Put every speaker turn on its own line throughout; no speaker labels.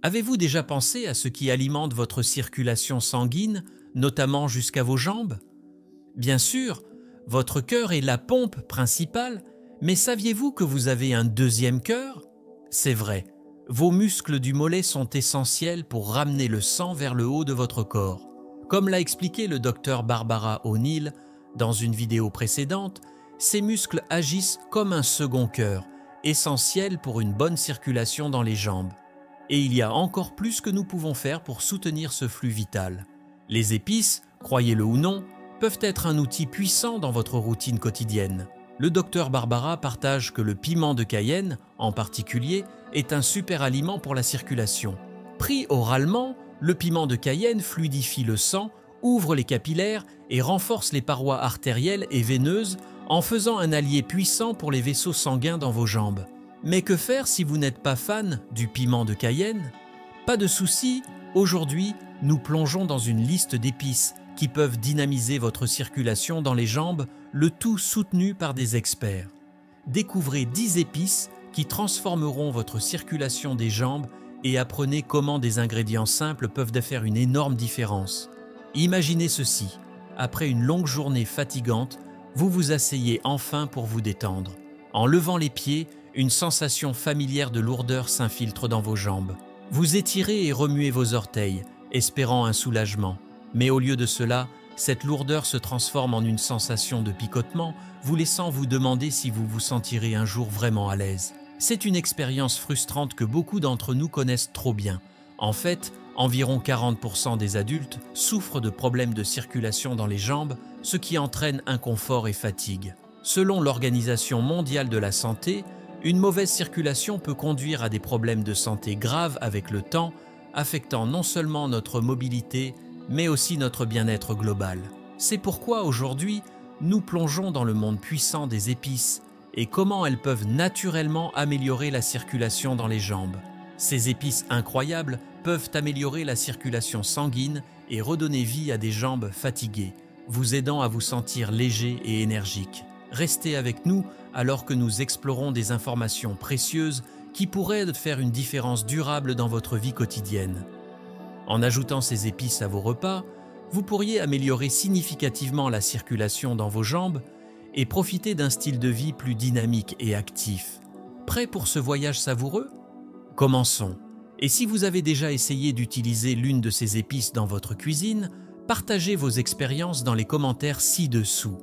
Avez-vous déjà pensé à ce qui alimente votre circulation sanguine, notamment jusqu'à vos jambes? Bien sûr, votre cœur est la pompe principale, mais saviez-vous que vous avez un deuxième cœur? C'est vrai, vos muscles du mollet sont essentiels pour ramener le sang vers le haut de votre corps. Comme l'a expliqué le docteur Barbara O'Neill dans une vidéo précédente, ces muscles agissent comme un second cœur, essentiel pour une bonne circulation dans les jambes. Et il y a encore plus que nous pouvons faire pour soutenir ce flux vital. Les épices, croyez-le ou non, peuvent être un outil puissant dans votre routine quotidienne. Le docteur Barbara partage que le piment de Cayenne, en particulier, est un super aliment pour la circulation. Pris oralement, le piment de Cayenne fluidifie le sang, ouvre les capillaires et renforce les parois artérielles et veineuses en faisant un allié puissant pour les vaisseaux sanguins dans vos jambes. Mais que faire si vous n'êtes pas fan du piment de Cayenne? Pas de souci, aujourd'hui, nous plongeons dans une liste d'épices qui peuvent dynamiser votre circulation dans les jambes, le tout soutenu par des experts. Découvrez 10 épices qui transformeront votre circulation des jambes et apprenez comment des ingrédients simples peuvent faire une énorme différence. Imaginez ceci, après une longue journée fatigante, vous vous asseyez enfin pour vous détendre. En levant les pieds, une sensation familière de lourdeur s'infiltre dans vos jambes. Vous étirez et remuez vos orteils, espérant un soulagement. Mais au lieu de cela, cette lourdeur se transforme en une sensation de picotement, vous laissant vous demander si vous vous sentirez un jour vraiment à l'aise. C'est une expérience frustrante que beaucoup d'entre nous connaissent trop bien. En fait, environ 40% des adultes souffrent de problèmes de circulation dans les jambes, ce qui entraîne inconfort et fatigue. Selon l'Organisation mondiale de la santé, une mauvaise circulation peut conduire à des problèmes de santé graves avec le temps, affectant non seulement notre mobilité, mais aussi notre bien-être global. C'est pourquoi aujourd'hui, nous plongeons dans le monde puissant des épices et comment elles peuvent naturellement améliorer la circulation dans les jambes. Ces épices incroyables peuvent améliorer la circulation sanguine et redonner vie à des jambes fatiguées, vous aidant à vous sentir léger et énergique. Restez avec nous alors que nous explorons des informations précieuses qui pourraient faire une différence durable dans votre vie quotidienne. En ajoutant ces épices à vos repas, vous pourriez améliorer significativement la circulation dans vos jambes et profiter d'un style de vie plus dynamique et actif. Prêt pour ce voyage savoureux? Commençons. Et si vous avez déjà essayé d'utiliser l'une de ces épices dans votre cuisine, partagez vos expériences dans les commentaires ci-dessous.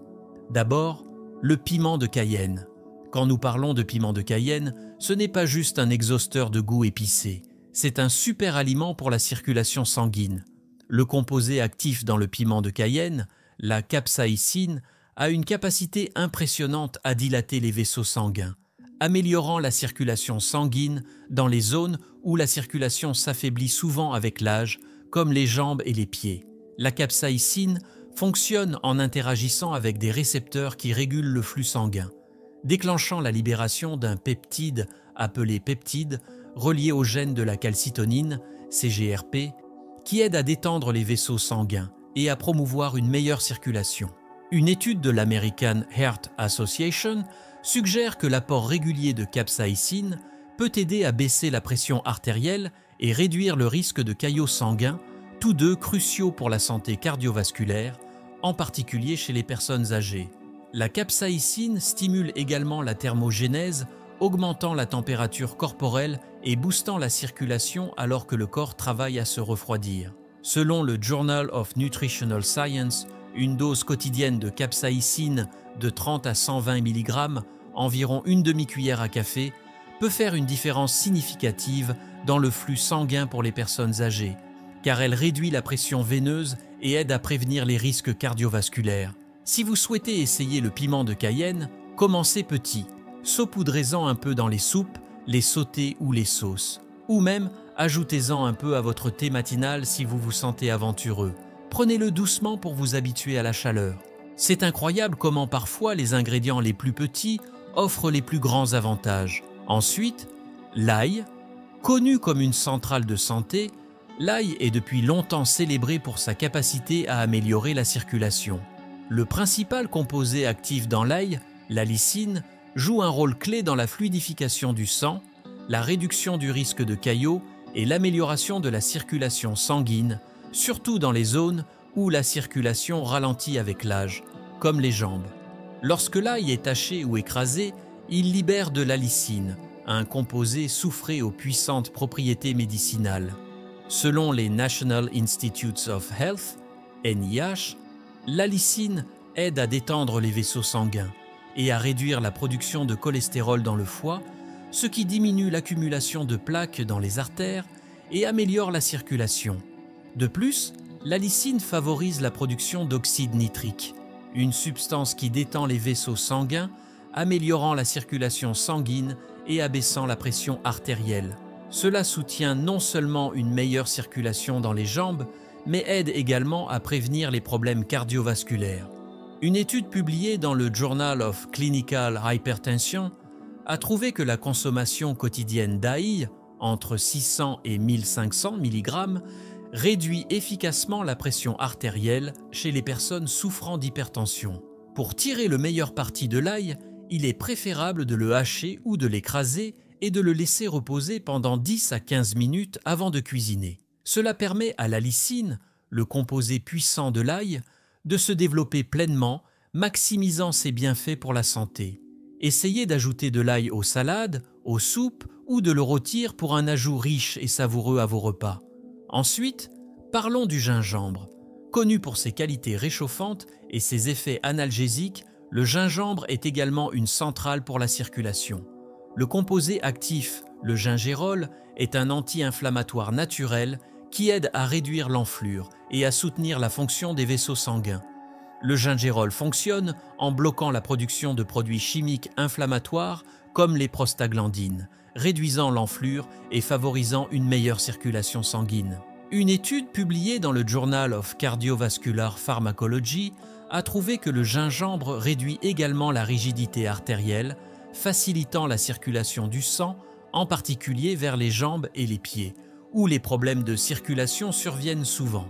D'abord, le piment de Cayenne. Quand nous parlons de piment de Cayenne, ce n'est pas juste un exhausteur de goût épicé, c'est un super aliment pour la circulation sanguine. Le composé actif dans le piment de Cayenne, la capsaïcine, a une capacité impressionnante à dilater les vaisseaux sanguins, améliorant la circulation sanguine dans les zones où la circulation s'affaiblit souvent avec l'âge, comme les jambes et les pieds. La capsaïcine fonctionne en interagissant avec des récepteurs qui régulent le flux sanguin, déclenchant la libération d'un peptide appelé peptide relié au gène de la calcitonine, CGRP, qui aide à détendre les vaisseaux sanguins et à promouvoir une meilleure circulation. Une étude de l'American Heart Association suggère que l'apport régulier de capsaïcine peut aider à baisser la pression artérielle et réduire le risque de caillots sanguins, tous deux cruciaux pour la santé cardiovasculaire, en particulier chez les personnes âgées. La capsaïcine stimule également la thermogénèse, augmentant la température corporelle et boostant la circulation alors que le corps travaille à se refroidir. Selon le Journal of Nutritional Science, une dose quotidienne de capsaïcine de 30 à 120 mg, environ une demi-cuillère à café, peut faire une différence significative dans le flux sanguin pour les personnes âgées, car elle réduit la pression veineuse et aide à prévenir les risques cardiovasculaires. Si vous souhaitez essayer le piment de Cayenne, commencez petit, saupoudrez-en un peu dans les soupes, les sautés ou les sauces. Ou même, ajoutez-en un peu à votre thé matinal si vous vous sentez aventureux. Prenez-le doucement pour vous habituer à la chaleur. C'est incroyable comment parfois les ingrédients les plus petits offrent les plus grands avantages. Ensuite, l'ail. Connu comme une centrale de santé, l'ail est depuis longtemps célébré pour sa capacité à améliorer la circulation. Le principal composé actif dans l'ail, la lysine, joue un rôle clé dans la fluidification du sang, la réduction du risque de caillots et l'amélioration de la circulation sanguine, surtout dans les zones où la circulation ralentit avec l'âge, comme les jambes. Lorsque l'ail est taché ou écrasé, il libère de l'allicine, un composé soufré aux puissantes propriétés médicinales. Selon les National Institutes of Health, NIH, l'allicine aide à détendre les vaisseaux sanguins et à réduire la production de cholestérol dans le foie, ce qui diminue l'accumulation de plaques dans les artères et améliore la circulation. De plus, l'allicine favorise la production d'oxyde nitrique, une substance qui détend les vaisseaux sanguins, améliorant la circulation sanguine et abaissant la pression artérielle. Cela soutient non seulement une meilleure circulation dans les jambes, mais aide également à prévenir les problèmes cardiovasculaires. Une étude publiée dans le Journal of Clinical Hypertension a trouvé que la consommation quotidienne d'ail, entre 600 et 1500 mg, réduit efficacement la pression artérielle chez les personnes souffrant d'hypertension. Pour tirer le meilleur parti de l'ail, il est préférable de le hacher ou de l'écraser et de le laisser reposer pendant 10 à 15 minutes avant de cuisiner. Cela permet à l'allicine, le composé puissant de l'ail, de se développer pleinement, maximisant ses bienfaits pour la santé. Essayez d'ajouter de l'ail aux salades, aux soupes ou de le rôtir pour un ajout riche et savoureux à vos repas. Ensuite, parlons du gingembre. Connu pour ses qualités réchauffantes et ses effets analgésiques, le gingembre est également une centrale pour la circulation. Le composé actif, le gingérol, est un anti-inflammatoire naturel qui aide à réduire l'enflure et à soutenir la fonction des vaisseaux sanguins. Le gingérol fonctionne en bloquant la production de produits chimiques inflammatoires comme les prostaglandines, réduisant l'enflure et favorisant une meilleure circulation sanguine. Une étude publiée dans le Journal of Cardiovascular Pharmacology a trouvé que le gingembre réduit également la rigidité artérielle, facilitant la circulation du sang, en particulier vers les jambes et les pieds, où les problèmes de circulation surviennent souvent.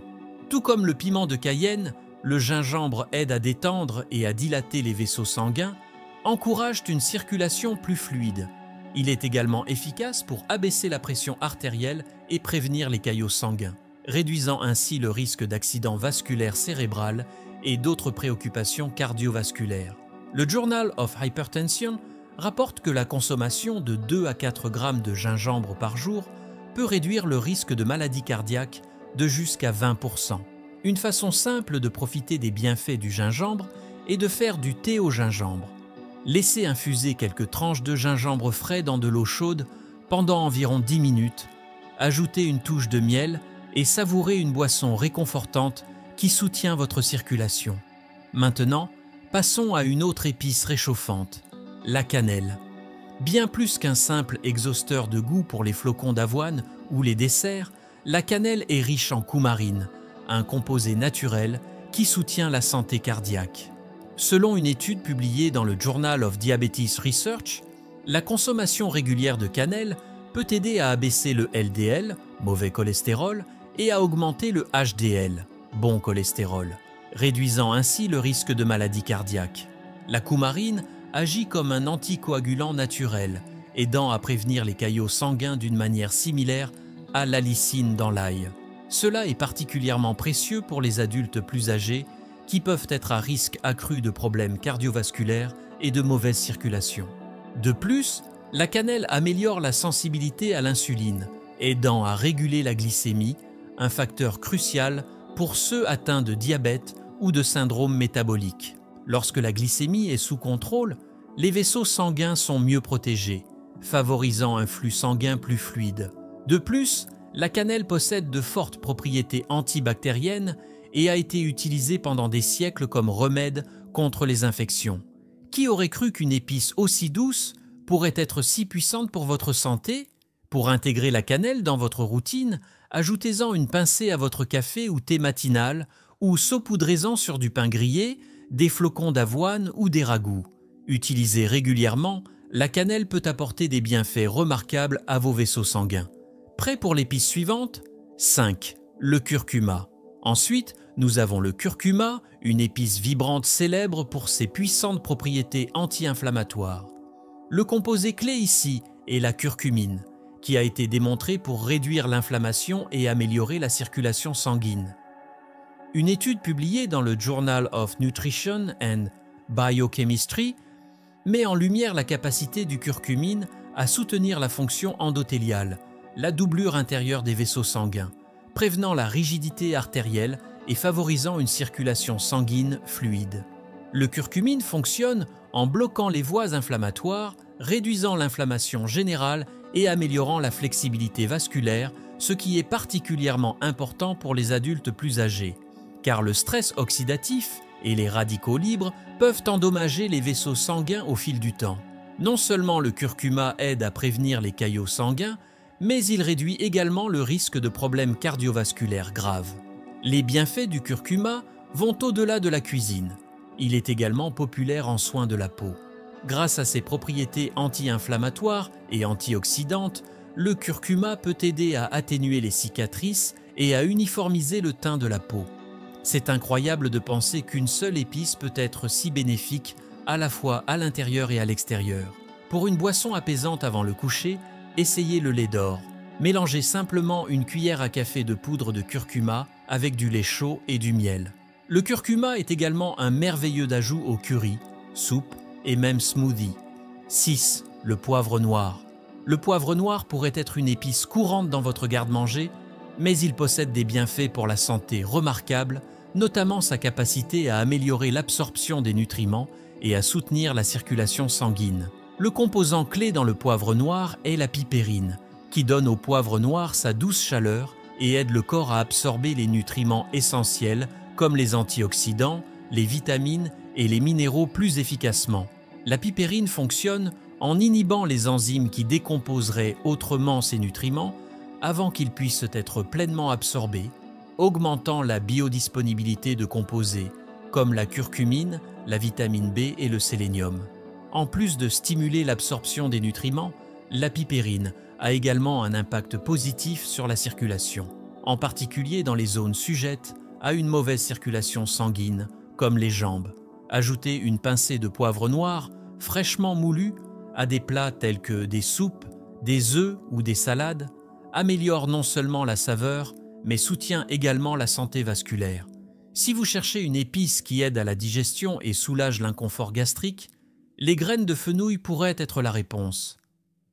Tout comme le piment de Cayenne, le gingembre aide à détendre et à dilater les vaisseaux sanguins, encourage une circulation plus fluide. Il est également efficace pour abaisser la pression artérielle et prévenir les caillots sanguins, réduisant ainsi le risque d'accident vasculaire cérébral et d'autres préoccupations cardiovasculaires. Le Journal of Hypertension rapporte que la consommation de 2 à 4 grammes de gingembre par jour peut réduire le risque de maladie cardiaque de jusqu'à 20%. Une façon simple de profiter des bienfaits du gingembre est de faire du thé au gingembre. Laissez infuser quelques tranches de gingembre frais dans de l'eau chaude pendant environ 10 minutes, ajoutez une touche de miel et savourez une boisson réconfortante qui soutient votre circulation. Maintenant, passons à une autre épice réchauffante, la cannelle. Bien plus qu'un simple exhausteur de goût pour les flocons d'avoine ou les desserts, la cannelle est riche en coumarine, un composé naturel qui soutient la santé cardiaque. Selon une étude publiée dans le Journal of Diabetes Research, la consommation régulière de cannelle peut aider à abaisser le LDL, mauvais cholestérol, et à augmenter le HDL, bon cholestérol, réduisant ainsi le risque de maladie cardiaque. La coumarine agit comme un anticoagulant naturel, aidant à prévenir les caillots sanguins d'une manière similaire à l'allicine dans l'ail. Cela est particulièrement précieux pour les adultes plus âgés qui peuvent être à risque accru de problèmes cardiovasculaires et de mauvaise circulation. De plus, la cannelle améliore la sensibilité à l'insuline, aidant à réguler la glycémie, un facteur crucial pour ceux atteints de diabète ou de syndrome métabolique. Lorsque la glycémie est sous contrôle, les vaisseaux sanguins sont mieux protégés, favorisant un flux sanguin plus fluide. De plus, la cannelle possède de fortes propriétés antibactériennes et a été utilisée pendant des siècles comme remède contre les infections. Qui aurait cru qu'une épice aussi douce pourrait être si puissante pour votre santé? Pour intégrer la cannelle dans votre routine, ajoutez-en une pincée à votre café ou thé matinal ou saupoudrez-en sur du pain grillé, des flocons d'avoine ou des ragoûts. Utilisée régulièrement, la cannelle peut apporter des bienfaits remarquables à vos vaisseaux sanguins. Prêt pour l'épice suivante? 5. Le curcuma. Ensuite, nous avons le curcuma, une épice vibrante célèbre pour ses puissantes propriétés anti-inflammatoires. Le composé clé ici est la curcumine, qui a été démontré pour réduire l'inflammation et améliorer la circulation sanguine. Une étude publiée dans le Journal of Nutrition and Biochemistry met en lumière la capacité du curcumine à soutenir la fonction endothéliale, la doublure intérieure des vaisseaux sanguins, prévenant la rigidité artérielle et favorisant une circulation sanguine fluide. Le curcumine fonctionne en bloquant les voies inflammatoires, réduisant l'inflammation générale et améliorant la flexibilité vasculaire, ce qui est particulièrement important pour les adultes plus âgés, car le stress oxydatif et les radicaux libres peuvent endommager les vaisseaux sanguins au fil du temps. Non seulement le curcuma aide à prévenir les caillots sanguins, mais il réduit également le risque de problèmes cardiovasculaires graves. Les bienfaits du curcuma vont au-delà de la cuisine. Il est également populaire en soins de la peau. Grâce à ses propriétés anti-inflammatoires et antioxydantes, le curcuma peut aider à atténuer les cicatrices et à uniformiser le teint de la peau. C'est incroyable de penser qu'une seule épice peut être si bénéfique à la fois à l'intérieur et à l'extérieur. Pour une boisson apaisante avant le coucher, essayez le lait d'or. Mélangez simplement une cuillère à café de poudre de curcuma avec du lait chaud et du miel. Le curcuma est également un merveilleux ajout au curry, soupe et même smoothie. 6. Le poivre noir. Le poivre noir pourrait être une épice courante dans votre garde-manger, mais il possède des bienfaits pour la santé remarquables, notamment sa capacité à améliorer l'absorption des nutriments et à soutenir la circulation sanguine. Le composant clé dans le poivre noir est la pipérine, qui donne au poivre noir sa douce chaleur et aide le corps à absorber les nutriments essentiels comme les antioxydants, les vitamines et les minéraux plus efficacement. La pipérine fonctionne en inhibant les enzymes qui décomposeraient autrement ces nutriments avant qu'ils puissent être pleinement absorbés, augmentant la biodisponibilité de composés comme la curcumine, la vitamine B et le sélénium. En plus de stimuler l'absorption des nutriments, la pipérine a également un impact positif sur la circulation, en particulier dans les zones sujettes à une mauvaise circulation sanguine, comme les jambes. Ajoutez une pincée de poivre noir fraîchement moulu à des plats tels que des soupes, des œufs ou des salades améliore non seulement la saveur, mais soutient également la santé vasculaire. Si vous cherchez une épice qui aide à la digestion et soulage l'inconfort gastrique, les graines de fenouil pourraient être la réponse.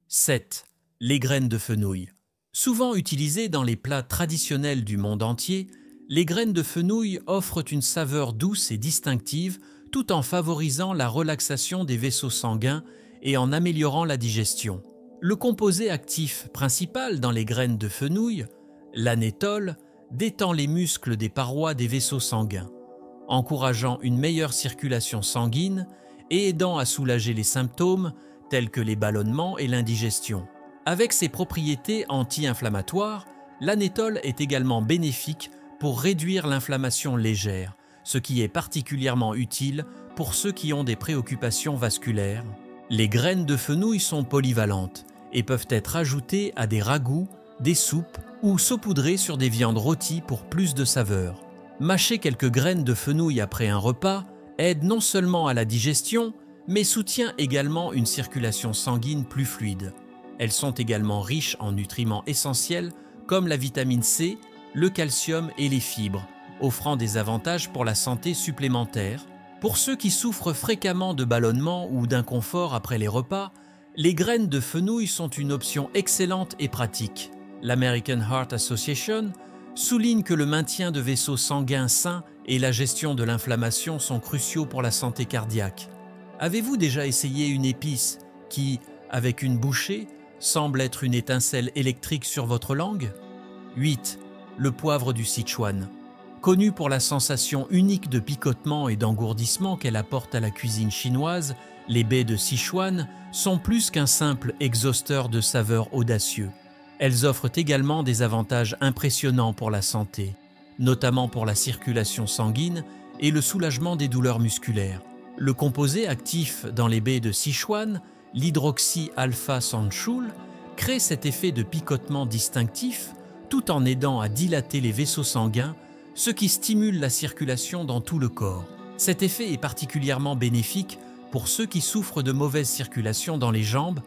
7. Les graines de fenouil. Souvent utilisées dans les plats traditionnels du monde entier, les graines de fenouil offrent une saveur douce et distinctive tout en favorisant la relaxation des vaisseaux sanguins et en améliorant la digestion. Le composé actif principal dans les graines de fenouil, l'anétol, détend les muscles des parois des vaisseaux sanguins, encourageant une meilleure circulation sanguine et aidant à soulager les symptômes tels que les ballonnements et l'indigestion. Avec ses propriétés anti-inflammatoires, l'anétol est également bénéfique pour réduire l'inflammation légère, ce qui est particulièrement utile pour ceux qui ont des préoccupations vasculaires. Les graines de fenouil sont polyvalentes et peuvent être ajoutées à des ragoûts, des soupes ou saupoudrées sur des viandes rôties pour plus de saveur. Mâcher quelques graines de fenouil après un repas aide non seulement à la digestion, mais soutient également une circulation sanguine plus fluide. Elles sont également riches en nutriments essentiels comme la vitamine C, le calcium et les fibres, offrant des avantages pour la santé supplémentaires. Pour ceux qui souffrent fréquemment de ballonnements ou d'inconfort après les repas, les graines de fenouil sont une option excellente et pratique. L'American Heart Association souligne que le maintien de vaisseaux sanguins sains et la gestion de l'inflammation sont cruciaux pour la santé cardiaque. Avez-vous déjà essayé une épice qui, avec une bouchée, semble être une étincelle électrique sur votre langue? 8. Le poivre du Sichuan. Connue pour la sensation unique de picotement et d'engourdissement qu'elle apporte à la cuisine chinoise, les baies de Sichuan sont plus qu'un simple exhausteur de saveurs audacieux. Elles offrent également des avantages impressionnants pour la santé, notamment pour la circulation sanguine et le soulagement des douleurs musculaires. Le composé actif dans les baies de Sichuan, l'hydroxy-alpha-sanchoul, crée cet effet de picotement distinctif tout en aidant à dilater les vaisseaux sanguins, ce qui stimule la circulation dans tout le corps. Cet effet est particulièrement bénéfique pour ceux qui souffrent de mauvaise circulation dans les jambes,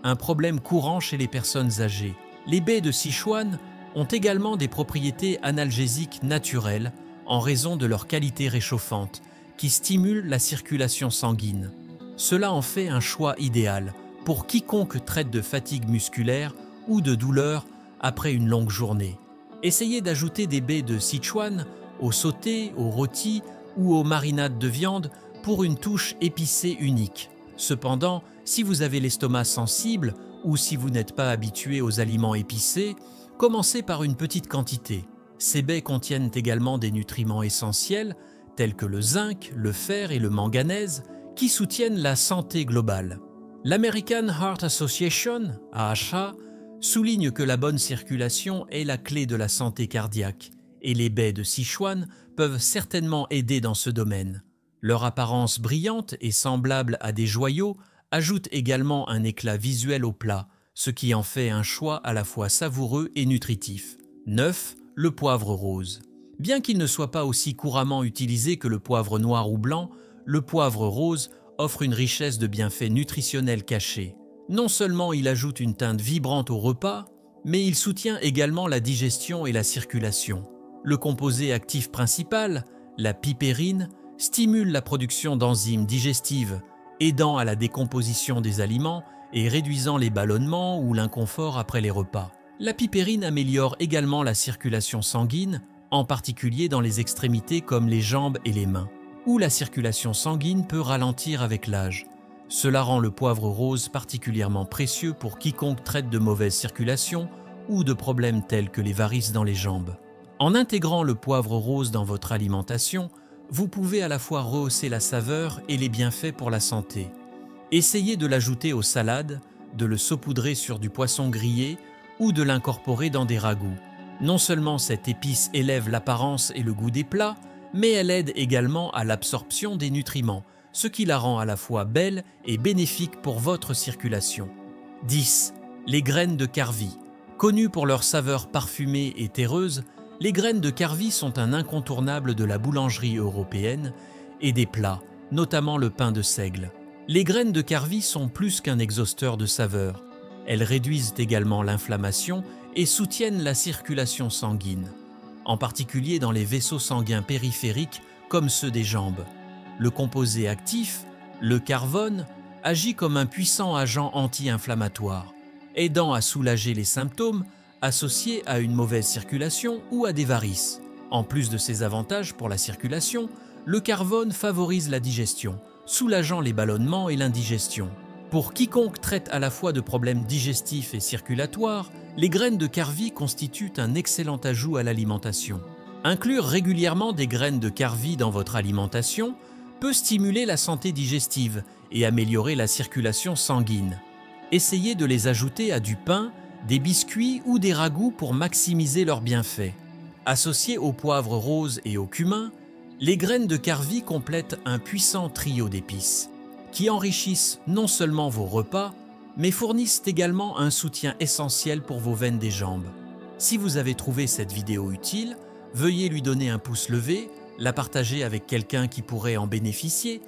un problème courant chez les personnes âgées. Les baies de Sichuan ont également des propriétés analgésiques naturelles en raison de leur qualité réchauffante qui stimule la circulation sanguine. Cela en fait un choix idéal pour quiconque traite de fatigue musculaire ou de douleur après une longue journée. Essayez d'ajouter des baies de Sichuan au sauté, au rôti ou aux marinades de viande pour une touche épicée unique. Cependant, si vous avez l'estomac sensible ou si vous n'êtes pas habitué aux aliments épicés, commencez par une petite quantité. Ces baies contiennent également des nutriments essentiels tels que le zinc, le fer et le manganèse qui soutiennent la santé globale. L'American Heart Association, AHA, souligne que la bonne circulation est la clé de la santé cardiaque et les baies de Sichuan peuvent certainement aider dans ce domaine. Leur apparence brillante et semblable à des joyaux ajoute également un éclat visuel au plat, ce qui en fait un choix à la fois savoureux et nutritif. 9. Le poivre rose. Bien qu'il ne soit pas aussi couramment utilisé que le poivre noir ou blanc, le poivre rose offre une richesse de bienfaits nutritionnels cachés. Non seulement il ajoute une teinte vibrante au repas, mais il soutient également la digestion et la circulation. Le composé actif principal, la pipérine, stimule la production d'enzymes digestives, aidant à la décomposition des aliments et réduisant les ballonnements ou l'inconfort après les repas. La pipérine améliore également la circulation sanguine, en particulier dans les extrémités comme les jambes et les mains, où la circulation sanguine peut ralentir avec l'âge. Cela rend le poivre rose particulièrement précieux pour quiconque traite de mauvaise circulation ou de problèmes tels que les varices dans les jambes. En intégrant le poivre rose dans votre alimentation, vous pouvez à la fois rehausser la saveur et les bienfaits pour la santé. Essayez de l'ajouter aux salades, de le saupoudrer sur du poisson grillé ou de l'incorporer dans des ragoûts. Non seulement cette épice élève l'apparence et le goût des plats, mais elle aide également à l'absorption des nutriments, ce qui la rend à la fois belle et bénéfique pour votre circulation. 10. Les graines de carvi. Connues pour leur saveur parfumée et terreuse, les graines de carvi sont un incontournable de la boulangerie européenne et des plats, notamment le pain de seigle. Les graines de carvi sont plus qu'un exhausteur de saveurs. Elles réduisent également l'inflammation et soutiennent la circulation sanguine, en particulier dans les vaisseaux sanguins périphériques comme ceux des jambes. Le composé actif, le carvone, agit comme un puissant agent anti-inflammatoire, aidant à soulager les symptômes associés à une mauvaise circulation ou à des varices. En plus de ses avantages pour la circulation, le carvone favorise la digestion, soulageant les ballonnements et l'indigestion. Pour quiconque traite à la fois de problèmes digestifs et circulatoires, les graines de carvi constituent un excellent ajout à l'alimentation. Inclure régulièrement des graines de carvi dans votre alimentation peut stimuler la santé digestive et améliorer la circulation sanguine. Essayez de les ajouter à du pain, des biscuits ou des ragoûts pour maximiser leurs bienfaits. Associées au poivre rose et au cumin, les graines de carvi complètent un puissant trio d'épices qui enrichissent non seulement vos repas, mais fournissent également un soutien essentiel pour vos veines des jambes. Si vous avez trouvé cette vidéo utile, veuillez lui donner un pouce levé, la partager avec quelqu'un qui pourrait en bénéficier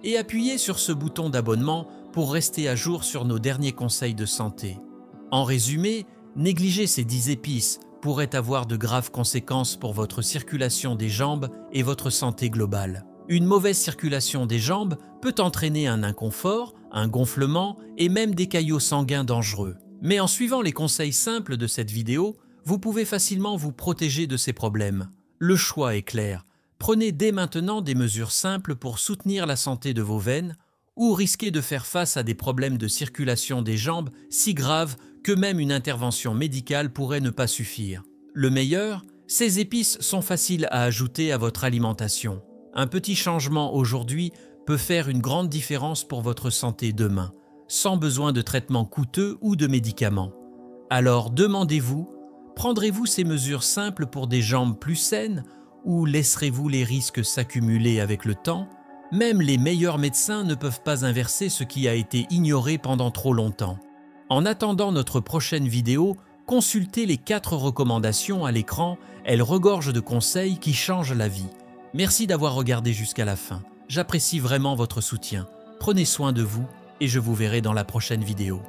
et appuyer sur ce bouton d'abonnement pour rester à jour sur nos derniers conseils de santé. En résumé, négliger ces 10 épices pourrait avoir de graves conséquences pour votre circulation des jambes et votre santé globale. Une mauvaise circulation des jambes peut entraîner un inconfort, un gonflement et même des caillots sanguins dangereux. Mais en suivant les conseils simples de cette vidéo, vous pouvez facilement vous protéger de ces problèmes. Le choix est clair. Prenez dès maintenant des mesures simples pour soutenir la santé de vos veines ou risquez de faire face à des problèmes de circulation des jambes si graves que même une intervention médicale pourrait ne pas suffire. Le meilleur, ces épices sont faciles à ajouter à votre alimentation. Un petit changement aujourd'hui peut faire une grande différence pour votre santé demain, sans besoin de traitements coûteux ou de médicaments. Alors demandez-vous, prendrez-vous ces mesures simples pour des jambes plus saines ou laisserez-vous les risques s'accumuler avec le temps? Même les meilleurs médecins ne peuvent pas inverser ce qui a été ignoré pendant trop longtemps. En attendant notre prochaine vidéo, consultez les 4 recommandations à l'écran, elles regorgent de conseils qui changent la vie. Merci d'avoir regardé jusqu'à la fin. J'apprécie vraiment votre soutien. Prenez soin de vous et je vous verrai dans la prochaine vidéo.